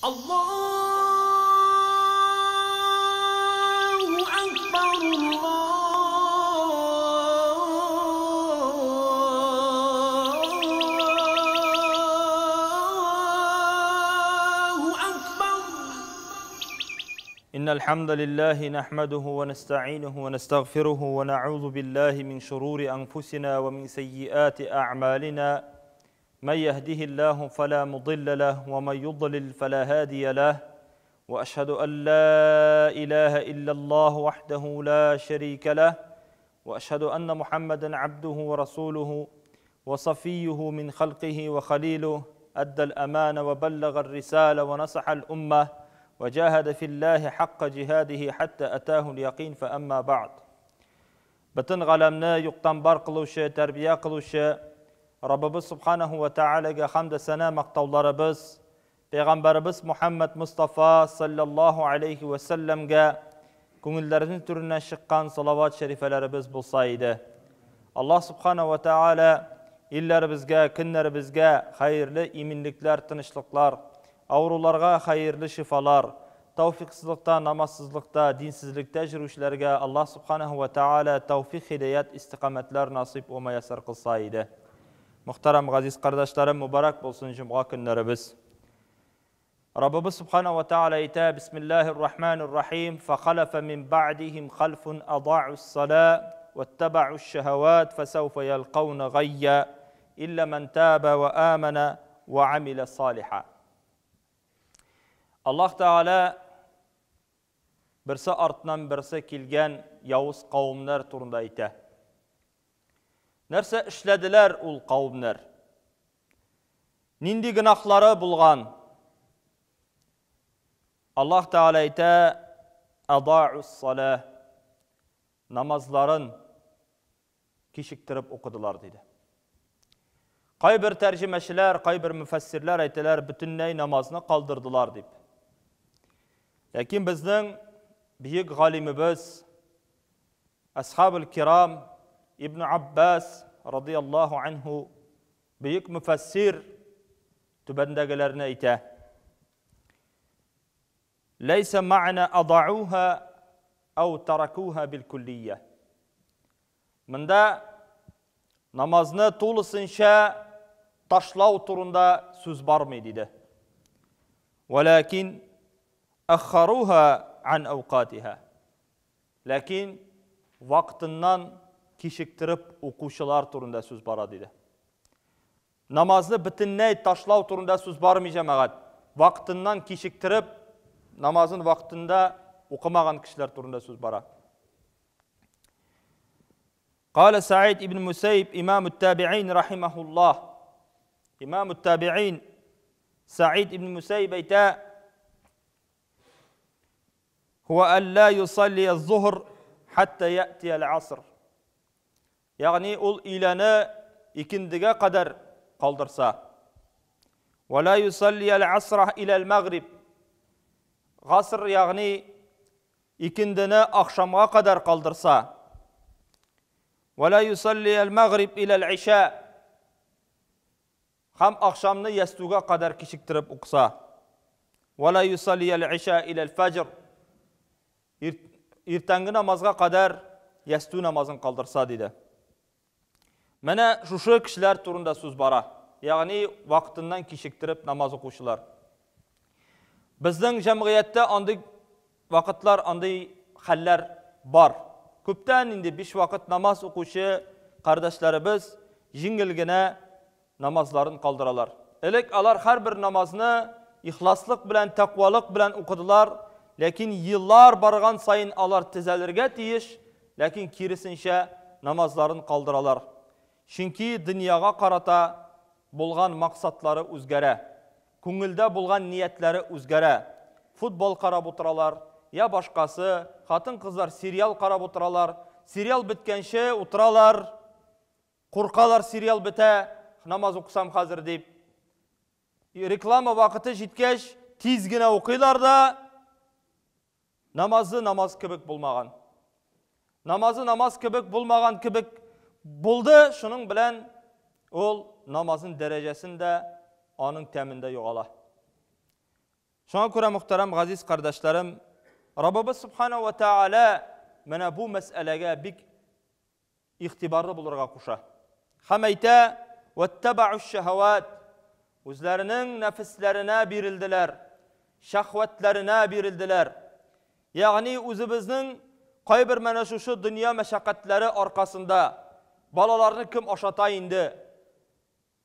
الله أكبر الله أكبر. إن الحمد لله نحمده ونستعينه ونستغفره ونعوذ بالله من شرور أنفسنا ومن سيئات أعمالنا من يهده الله فلا مضل له ومن يضلل فلا هادي له وأشهد أن لا إله إلا الله وحده لا شريك له وأشهد أن محمدا عبده ورسوله وصفيه من خلقه وخليله أدى الأمانة وبلغ الرسالة ونصح الأمة وجاهد في الله حق جهاده حتى أتاه اليقين. فأما بعد بتن غلمنا يقتن برقلوش تربية قلوش Rabbimiz Subhanahu wa Ta'alaga hamda sana maqtovlarimiz, Payg'ambarimiz Muhammad Mustafa sallallohu alayhi va sallamga ko'ngillarining turidan chiqqan salovat sharifalarimiz bo'lsa edi. Alloh Subhanahu wa Ta'ala illarimizga, kunlarimizga xayrli iminliklar, tinchliklar, avrularga xayrli shifolar, tavfiqsizlikda, namozsizlikda, dinsizlikda yurishlarga Alloh Subhanahu wa Ta'ala tavfiq, hidoyat, istiqomatlar nasib va muyassar qilsa edi. Muhtaram aziz qardoshlarım, mübarek olsun cuma günlerimiz. Rabbimiz Subhanahu ve Teala ayta: Bismillahirrahmanirrahim. فَخَلَفَ مِنْ بَعْدِهِمْ خَلْفٌ أَضَاعُوا الصَّلَاةَ وَاتَّبَعُوا الشَّهَوَاتِ فَسَوْفَ يَلْقَوْنَ غَيًّا إِلَّا مَنْ تَابَ وَآمَنَ وَعَمِلَ صَالِحًا. Allah Teala birisi artdan birisi kelgan yavuz qavmlar turunda ayta. Нәрсе эшләделәр ул кавымнар? Нинди гынахлары булган? Аллаһ Таала әйтә: "Адаъус-салах", намазларын кичектереп укыдылар диде. Кайбер тәрҗемәчеләр, кайбер муфассирлар әйтәләр, бөтенләй намазны калдырдылар дип. Ләкин безнең бийек галимебез Асхабул Кирам İbn Abbas radıyallahu anhu büyük müfessir tübendegelerine ayta. Leysa ma'na ada'uha ev tarakuha bil kulliyye. Mında namazını tuğlusınca taşlav turunda söz var mı dedi. Velakin akharuha an evqatiha. Lakin vaktinden kişiktirip okuşular turunda söz bara dedi. Namazını bütünley taşlav turunda söz var mı cemaat? Vaktinden kişiktirip namazın vaktinde okumagan kişiler turunda söz bara. Kale Sa'id ibn Musayyib İmam-ı Tabi'in rahimahullah. İmam-ı Tabi'in Sa'id ibn Musayyib ayta: Huve en la yusalliye zuhr hatta ya'tiyel asr. Yani ol ilanı ikindige kadar kaldırsa. Ve la yusalliyel asra ilel maghrib. Gasr yani ikindini akşama kadar kaldırsa. Ve la yusalliyel maghrib ilel işa. Ham akşamını yastuga kadar kişiktirip okusa. Ve la yusalliyel işa ilel fajr. İrtengi namazga kadar yastu namazın kaldırsa dedi. Mene şu kişiler turunda söz bara. Yani vaktinden kişiktirip namaz okuşular. Bizden cemiyette andık vakitler, andık haller var. Köpten indi 5 vakit namaz okuşu kardeşlerimiz jingilgine namazlarını kaldıralar. Elek alar her bir namazını ihlaslık bilen, takvalık bilen okudular. Lakin yıllar bargan sayın alar tezelirge tiyiş. Lakin kirisince namazlarını kaldıralar. Çünkü dünyaya karata bulgan maksatları üzgere, köngülde bulgan niyetleri üzgere, futbol karab oturalar, ya başkası, hatın kızlar serial karab oturalar, serial bitkenşe oturalar, korkalar serial bite, namaz okusam hazır deyip, reklama vakıtı jitkeş, tizgine okuylar da, namazı namaz kibik bulmagan. Namazı namaz kibik bulmagan kibik buldu, şunun bilen ol namazın derecesinde, onun teminde yoğala. Şuna göre muhterem gaziz kardeşlerim, Rabbimiz Subhanahu ve Teala mana bu meselege bik ihtibarlı bulurga kuşa. Hem ayta vettaba'uş şehvat, özlerinin nefislerine birildiler, şahvetlerine birildiler. Yani özümüzün kaybir mana şu dünya meşakkatleri arkasında balalarını kim aşata indi,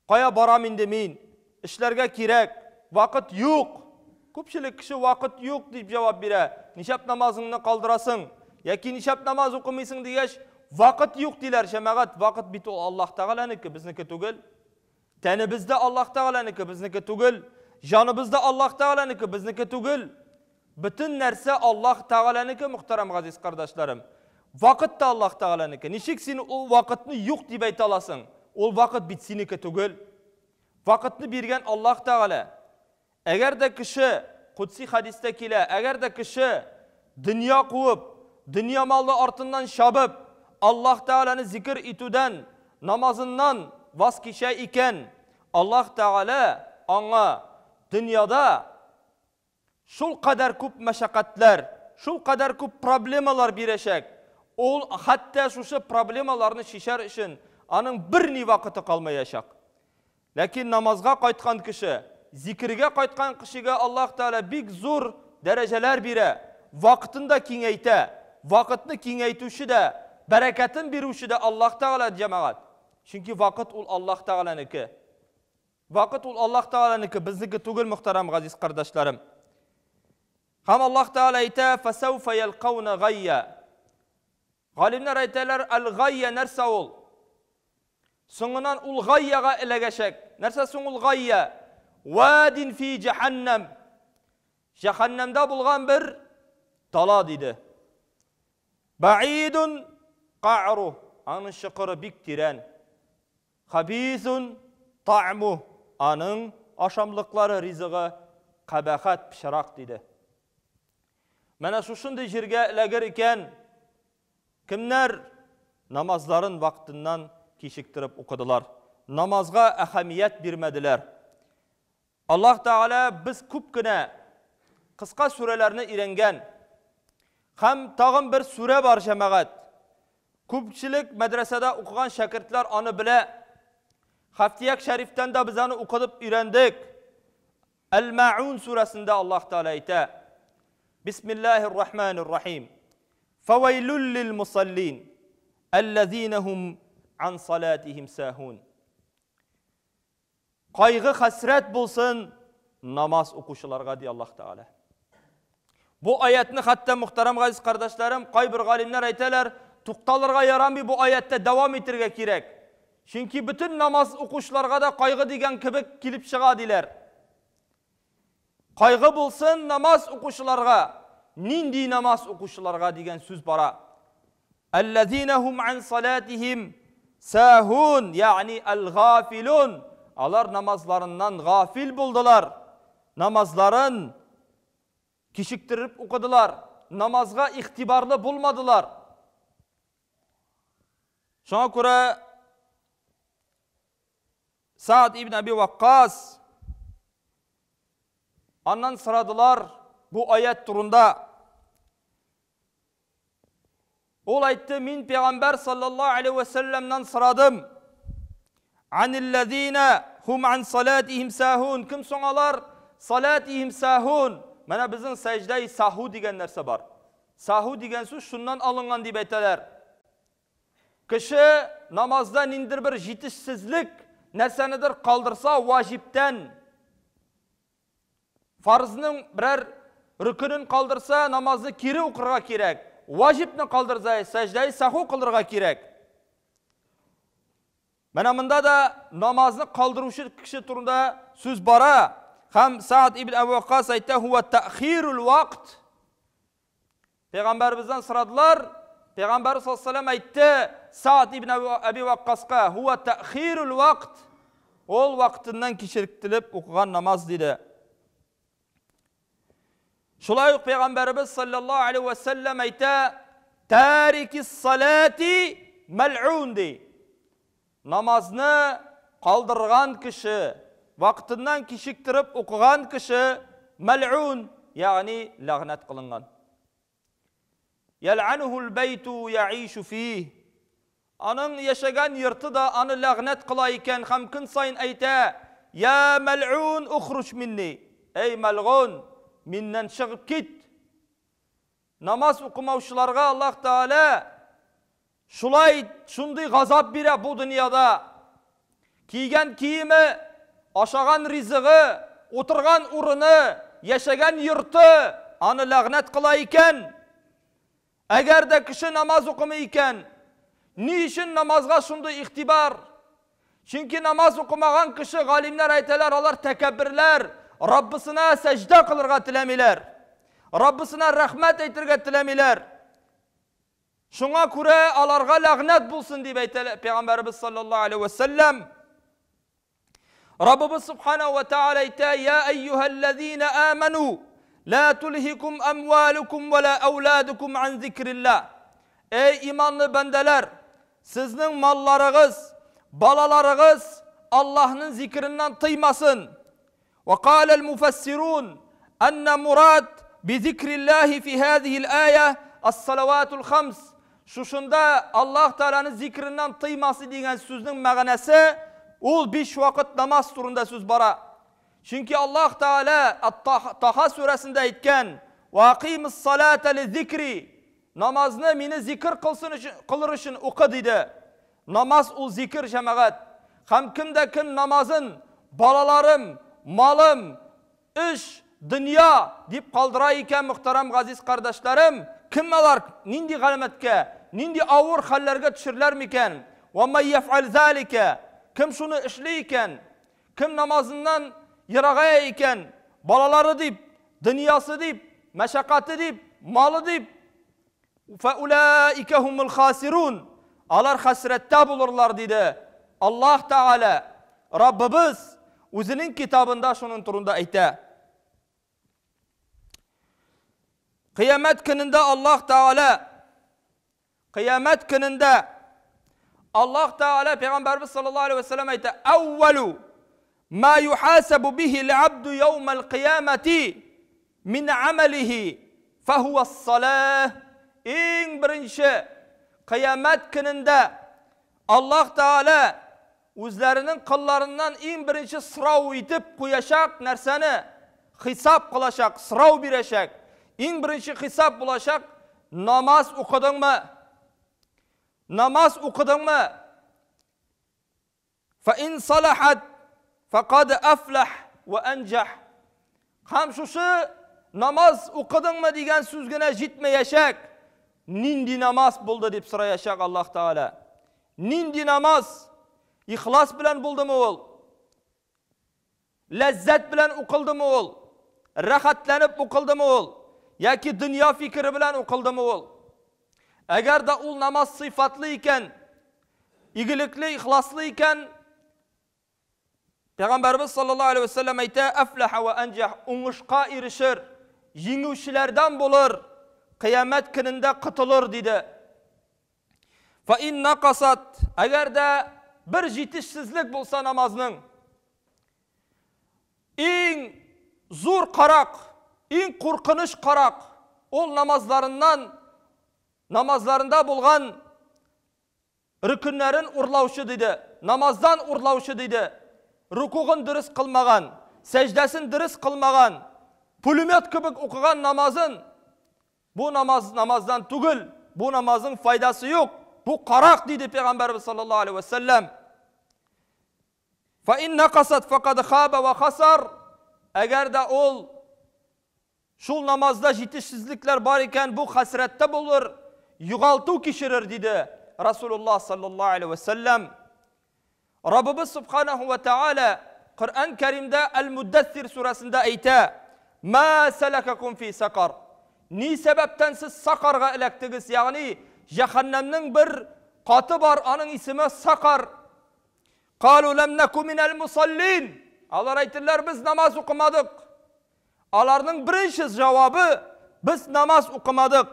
kaya baram indi min, işlerge kirek, vakit yok. Köpçülük kişi vakit yok deyip cevap bire. Nişap namazını kaldırasın. Yaki nişap namaz okumaysın diyeş. Vakit yok diler cemaat. Vakit bit Allah Teala'nınki bizniki tugul. Tenimizde Allah Teala'nınki bizniki tugul. Canımızda Allah Teala'nınki bizniki tugul. Bütün nerse Allah Teala'nınki muhterem gaziz kardeşlerim. Vakit de Allah Teala'nınki. Nişik sen o vakitini yok deyip aytalasın. O vakit bitsiniki tugul. Vakitini birgen Allah Teala. Eğer de kişi, kutsi hadistekiyle, eğer de kişi dünya kuvup, dünya malı artından şabıp, Allah Teala'nı zikir itüden, namazından vazgeçe iken, Allah Teala ona dünyada şul kadar küp meşakkatler, şul kadar küp problemalar bireşek, ol hatta şu problemalarını şişer için, onun bir ni vakiti kalmayacak. Lakin namazga kaytkan kişi, zikirge kaytkan kişiге Allah Teala big zor dereceler bire, vaktinde kengeyte, vakitini kengeytüşü de, bereketin biruşu da Allah Teala cemaat. Çünkü vakit ol Allah Teala'nınki. Vakit ol Allah Teala'nınki, bizniki tugul muhterem gaziz kardeşlerim. Hem Allah Teala ite fesevfe yelkavne gayye. Galimler ayteler el gayye nerse ol. Sonundan ul gayyaga ilegeşek. Nerse son ul gayye? Vadin fi cehennem. Cehennemde bulgan bir dala dedi. Ba'idun qa'ruh. Anın şıkırı bik tiren. Habisun ta'muh. Anın aşamlıkları rizığı kabahat pişirak dedi. Mana şuşunday jirge ileger iken kimler namazların vaktinden kişiktirip okudular. Namazga ahamiyet birmediler. Allah Teala biz kupkine kıska surelerini irengen. Hem tağın bir sure var cemaat. Kupçilik medresede okugan şakirtler anı bile. Haftiyak şeriften de biz anı okudup irendik. El-Ma'un suresinde Allah Teala ite. Bismillahirrahmanirrahim. Feveylül lil musallin. Ellezinehum an salatihim sahun. Kaygı hasret bulsun namaz okuşularga diye Allah Teala. Bu ayetini hatta muhterem gaziz kardeşlerim, kaybir galimler ayteler, tuktalarga yaramay bu ayette devam etirge kirek. Çünkü bütün namaz okuşlarga da kaygı degen kibik kilip çıga diler. Kaygı bulsun namaz okuşularga, nindi namaz okuşularga degen söz bara. Ellezinehum an salatihim sahun, yani el-gafilun. Alar namazlarından gafil buldular. Namazların kişiktirip okudular. Namazga ihtibarlı bulmadılar. Şuna göre Sa'd ibn Abi Vakkas ondan sıradılar bu ayet turunda. Ol ayette min Peygamber sallallahu aleyhi ve sellem'den sıradım. Anillezine hum an salatihim sahun. Kim soňalar salatihim sahun. Mana bizin secde-i sahu digen nerse var. Sahu digen söz şundan alıngan diye ayteler. Kişi namazda nindir bir yetişsizlik nersenidir kaldırsa vacipten, farzının birer rükünün kaldırsa namazı kiri okurga kirek. Vacipni kaldırsa secde-i sahu kılırga kirek. Mana mında da namazını kaldırışı kişi turunda söz bara. Hem Sa'd ibn Abi Vakkas ayta huve ta'khirul vakt. Peygamberimizden sıradılar. Peygamber sallallahu aleyhi ve sellem ayta Sa'd ibn Abi Vakkas'a huve ta'khirul vakt. Ol vaktinden kişiliktilip okugan namaz dedi. Şulay Peygamberimiz sallallahu aleyhi ve sellem ayta tarikis salati mel'un di. Namazını kaldırgan kişi, vaktinden kişiktirip okugan kişi Mal'un, yani lağnat kılıngan. Yel'anuhul beytu ya'ishu fih. Anın yaşagan yırtı da anı lağnat kılayken hamkın sayın ayta, ya mal'un ukhruj minni. Ey mal'un, mindən çıkıp git. Namaz okumavçılarga Allah Teala şunday gazap bire bu dünyada. Kiygen kiyimi, aşagan rizığı, oturgan urunu, yaşagan yurtu anı lağnat kılayken, eğer de kişi namaz okumayken, niçin namazga şunday ihtibar? Çünkü namaz okumagan kişi galimler ayteler, alar tekebbirler, Rabbisine secde kılırga tilemiler. Rabbisine rahmet eytirge tilemiler. Şuna göre alarga lağnat bulsun diye Peygamberimiz sallallahu aleyhi ve sellem. Rabbimiz subhanahu ve teala ayta, ya eyyühellezine amenu, la tulhikum amvalukum ve la evladukum an zikrillah. Ey imanlı bendeler, sizin mallarınız, balalarınız Allah'ın zikrinden tıymasın. Ve kâlel mufassirun, enne murad bi zikrillahi fi hâzihil âye as-salavatul khams. Şuşunda Allah Teala'nın zikrinden tıyması diyen sözün mağanası, ol 5 vakit namaz turunda söz bara. Çünkü Allah Teala Taha suresinde aytken, vaqimus salata li zikri, namazını meni zikir kılır için oku dedi. Namaz o zikir cemaat. Hem kimde kim namazın, balalarım, malım, iş, dünya deyip kaldırayken muhterem gaziz kardeşlerim, kimmeler nindi galametke, nindi ağır hallerge düşürler miken, ve men yef'al zalike, kim şunu işleyken, kim namazından yıragaya iken, balaları deyip, dünyası deyip, meşakkatı deyip, malı deyip, فَاُولَٰئِكَ هُمُ الْخَاسِرُونَ, alar hasrette bulurlar dedi. Allah Teala, Rabbimiz, özünün kitabında şunun turunda ayta. Kıyamet gününde Allah Teala, kıyamet gününde Allah Teala Peygamberimiz sallallahu aleyhi ve sellem ayta, evvelu ma yuhasabu bihil abdu yevmel kıyameti min amelihi fehuve's-salah. En birinci kıyamet gününde Allah Teala özlerinin kıllarından en birinci sırav edip koyacak nerseni hesap kılacak, sırav birecek. En birinci hesap bulacak, namaz okudun mu? Namaz okudun mu? فَاِنْ صَلَحَتْ فَقَدْ أَفْلَحْ وَاَنْجَحْ. Kamşuşu namaz okudun mu diyen süzgüne jitmeyecek. Nindi namaz buldu deyip sırayacak Allah Teala. Nindi namaz, ihlas bilen buldu mu ol? Lezzet bilen okuldu mu ol? Rahatlanıp okuldu mu ol? Ya ki dünya fikri bilen okuldu mu ol? Eğer de ol namaz sıfatlı iken, iyilikli, ihlaslı iken, Peygamberimiz sallallahu aleyhi ve sellem ayta, eflaha ve encah, uңuşqa erişir, yenguvçilerden bulur, kıyamet gününde kıtılır dedi. Fa in naqasat, eğer de bir yetişsizlik bulsa namazının, en zor qarak, en korkunç qarak, ol namazlarında bulgan rükünlerin urlavışı dedi, namazdan urlavışı dedi, rükuğun dürüst kılmagan, secdesin dürüst kılmagan, pulymet gibi okugan namazın, bu namazdan tugul, bu namazın faydası yok, bu qarak dedi Peygamberimiz sallallahu aleyhi ve sellem. Fa in naqasat faqad khaba ve khasar. Eğer de ol şul namazda yetişsizlikler var iken bu hasrette bulur, yugaltı kişirir dedi Resulullah sallallahu aleyhi ve sellem. Rabbimiz subhanahu ve teala Kur'an-ı Kerim'de El-Muddessir suresinde ayta, ma selakakum fi sakar. Ni sebepten siz sakarga elektiniz, yani cehennemnin bir katı var, onun ismi sakar. Kalu lem neku minel musallin. Alar aytırlar, biz namaz okumadık. Alarının birinci cevabı, biz namaz okumadık.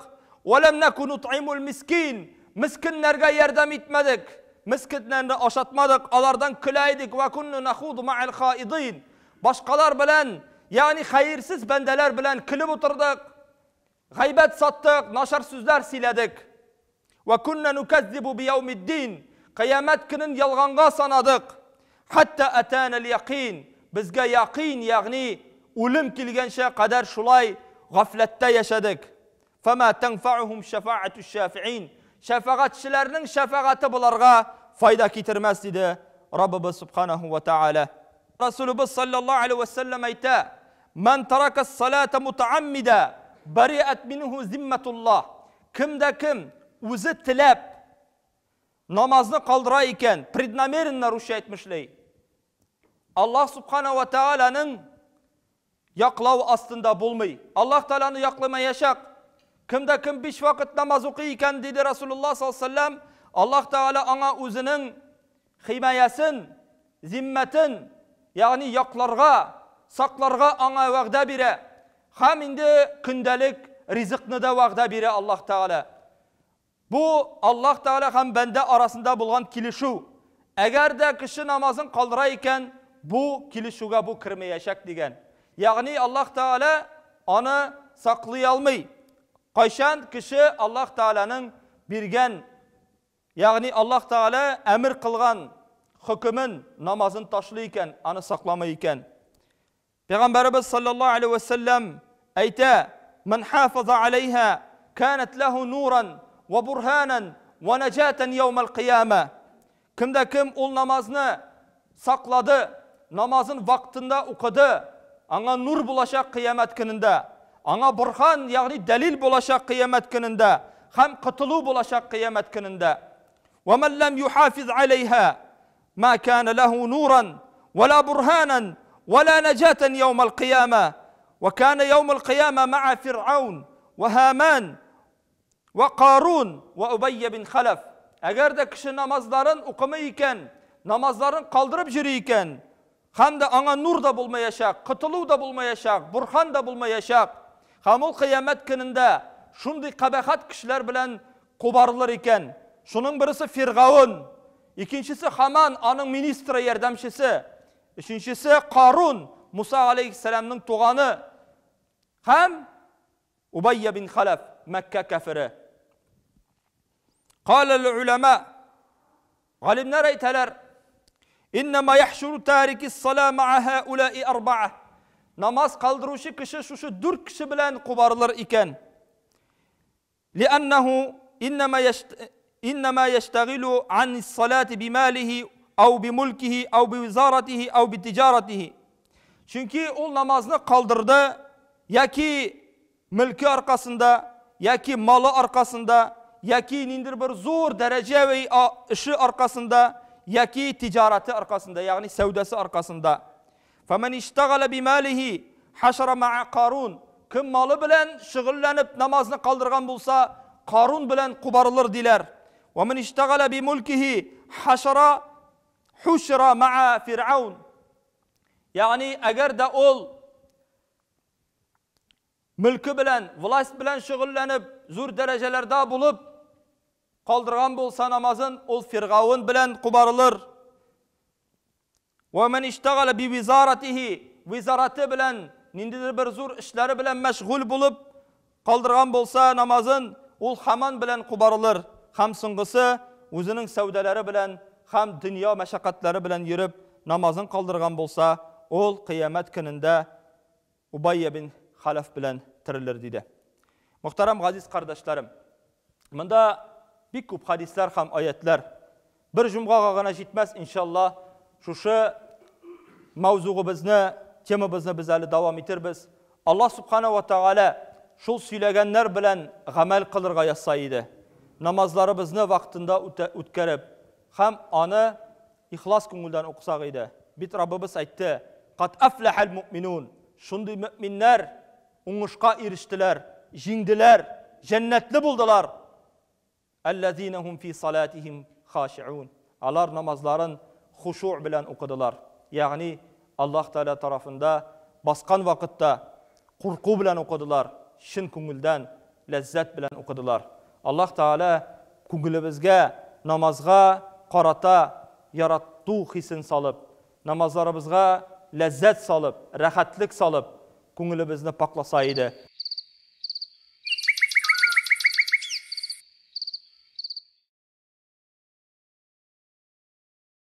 Ve lem neku nut'imul miskin. Miskinlerge yardım etmedik. Miskinlerini aşatmadık. Alardan külaydik. Ve kunnu nehudu ma'al khaidin. Başkalar bilen yani hayırsız bendeler bilen kilip oturduk, gaybet sattık, naşar sözler siledik. Ve kunna nukezzibu bi yevmiddin, kıyamet günün yalganga sanadık. Hatta atanel yakin, bizge yakin yani ölüm kilgenşe kadar şulay gaflette yaşadık. Fema tenfa'uhum şefaatü şafi'in, şefaatçilerinin şefaati bularga fayda getirmez dedi Rabbimiz Subhanahu ve Teala. Resulümüz sallallahu aleyhi ve sellem ayta: "Men terakas salate mutaammida, bari'at minhu zimmetullah." Kimde kim o'zi tilab namazını kaldıra iken prednamerinle rüşya etmişler, Allah Subhanahu ve Teala'nın yaklav aslında bulmay. Allah Teala'nı yaklama yaşak. Kimde kim 5 vakit namaz okuyken dedi Resulullah sallallahu aleyhi ve sellem, Allah Teala ana özünün himayesin, zimmetin, yani yaklarga, saklarga ana vaqda bire. Hem indi gündelik rizikni de vaqda bire Allah Teala. Bu Allah Teala hem bende arasında bulgan kilişu. Eğer de kişi namazın kaldırayken bu kilişuga bu kirmeyecek degen. Yani Allah Teala onu saklayalmay. Kayşan kişi Allah Teala'nın birgen, yani Allah Teala emir kılgan hükümün namazın taşlıyken, onu saklamayken. Peygamberimiz sallallahu aleyhi ve sellem ayta: "Men hafaza aleyha kanat lehu nuran ve burhanen ve necaten yevmel kıyame." Kimde kim ol namazını sakladı, namazın vaktinde okudu, ana nur bulaşak kıyamet gününde, ana burhan yani delil bulaşak kıyamet gününde, hem kıtılığı bulaşak kıyamet gününde. وَمَنْ لَمْ يُحَافِظْ عَلَيْهَا مَا كَانَ لَهُ نُورًا وَلَا بُرْهَانًا وَلَا نَجَاةً يَوْمَ الْقِيَامَةِ وَكَانَ يَوْمَ الْقِيَامَةِ مَعَ فِرْعَوْنَ وَهَامَانَ وَقَارُونَ وَأُبَيَّ بِنْ خَلَفٍ. Eğer de kişi namazların okumayken, namazların kaldırıp jürüyken, hem de ana nur da bulmayacak, kıtılığı da bulmayacak, burhan da bulmayacak. Hem o kıyamet gününde şundi kabahat kişiler bilen kubarılır iken, şunun birisi Firavun, ikincisi Haman, onun ministri yardımcısı, üçüncüsü Karun, Musa aleyhisselam'ın tuğanı, hem Ubeyye bin Halef, Mekke kafiri. Kâlel ulema, alimler eyteler, İnnemâ yahşuru târikis salâ ma'a hâulâi arba'a. Namaz kaldırışı kişi şu 4 kişi bilen kubarılır iken. لِأَنَّهُ إِنَّمَا يَشْتَغِلُ عَنِ الصَّلَاةِ بِمَالِهِ اَوْ بِمُلْكِهِ اَوْ بِوِزَارَتِهِ اَوْ بِتِجَارَتِهِ. Çünkü o namazını kaldırdı, ya ki mülkü arkasında, ya ki malı arkasında, ya ki nindir bir zor derece ve işi arkasında, ya ki ticareti arkasında, yani sevdası arkasında. فَمَنْ اِشْتَغَلَ بِمَالِهِ حَشَرَ مَعَ قَارُونَ. Kim malı bilen şıgıllanıp namazını kaldırgan bulsa, Karun bilen kubarılır diler. وَمَنْ اِشْتَغَلَ بِمُلْكِهِ حَشَرَ حُشْرَ مَعَ فِرْعَوْنَ. Yani eğer de ol mülkü bilen, vlast bilen şıgıllanıp zor derecelerde bulup kaldırgan bulsa namazın, ol Firavun bilen kubarılır. وَمَنْ اِشْتَغَلَ بِوِزَارَتِهِ. Vizaratı bilen, nindidir bir zor işleri bilen meşgul bulup kaldırgan bulsa namazın, ol Haman bilen kubarılır. Hem sıngısı özünün sevdeleri bilen, hem dünya meşakkatleri bilen yürüp namazın kaldırgan bulsa, ol kıyamet gününde Ubeyye bin Halef bilen tirilir dedi. Muhterem aziz kardeşlerim, bunda bir küp hadisler hem ayetler bir cumgaga gana jitmez inşallah. Şu mavzuğumuzni, temamizni biz hali davam etirbiz. Allah Subhanahu ve Teala şu söylegenler bilen amel kılırga yazsaydı. Namazlarımızı vaktinde ütkərib, hem anı ihlas köngülden okusağıydı. Bit Rabbimiz aytdı: "Qad aflahal mu'minun." Şundi müminler uңuşqa eriştiler, jindiler, cennetli buldular. "Ellezinehum fi salatihim khashi'un." Alar namazların huşu' bilen okudular. Yani Allah Teala tarafında baskan vakitte korku bilen okudular. Şin köngülden, lezzet bilen okudular. Allah Teala köngülümüzge, namazga qarata yarattu hisin salıp, namazlarımızga lezzet salıp, rahatlık salıp, köňülimizni paklasaydy.